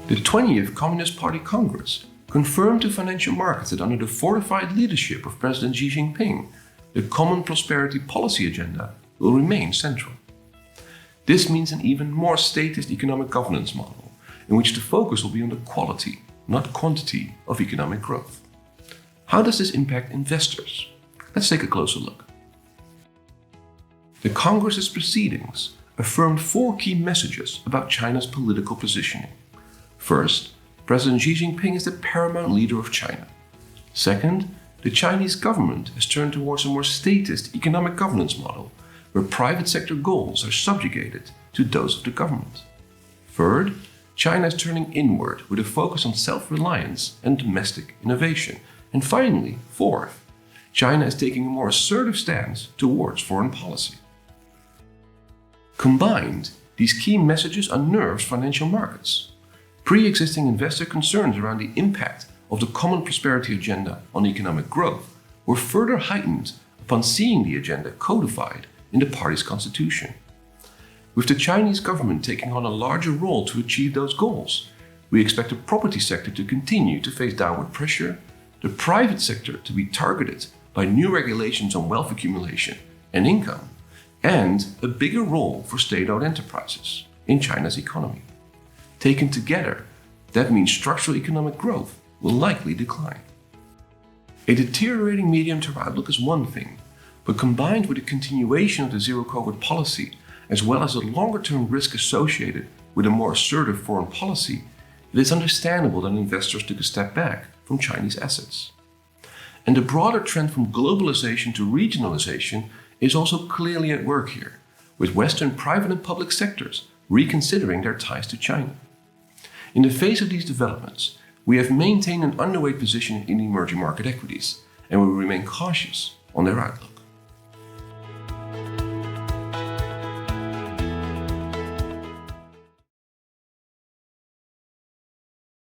The 20th Communist Party Congress confirmed to financial markets that under the fortified leadership of President Xi Jinping, the Common Prosperity Policy agenda will remain central. This means an even more statist economic governance model, in which the focus will be on the quality, not quantity, of economic growth. How does this impact investors? Let's take a closer look. The Congress's proceedings affirmed 4 key messages about China's political positioning. First, President Xi Jinping is the paramount leader of China. Second, the Chinese government has turned towards a more statist economic governance model, where private sector goals are subjugated to those of the government. Third, China is turning inward with a focus on self-reliance and domestic innovation. And finally, fourth, China is taking a more assertive stance towards foreign policy. Combined, these key messages unnerved financial markets. Pre-existing investor concerns around the impact of the Common Prosperity Agenda on economic growth were further heightened upon seeing the agenda codified in the party's constitution. With the Chinese government taking on a larger role to achieve those goals, we expect the property sector to continue to face downward pressure, the private sector to be targeted by new regulations on wealth accumulation and income, and a bigger role for state-owned enterprises in China's economy. Taken together, that means structural economic growth will likely decline. A deteriorating medium-term outlook is one thing, but combined with a continuation of the zero-COVID policy, as well as the longer-term risk associated with a more assertive foreign policy, it is understandable that investors took a step back from Chinese assets. And the broader trend from globalization to regionalization is also clearly at work here, with Western private and public sectors reconsidering their ties to China. In the face of these developments, we have maintained an underweight position in emerging market equities, and we remain cautious on their outlook.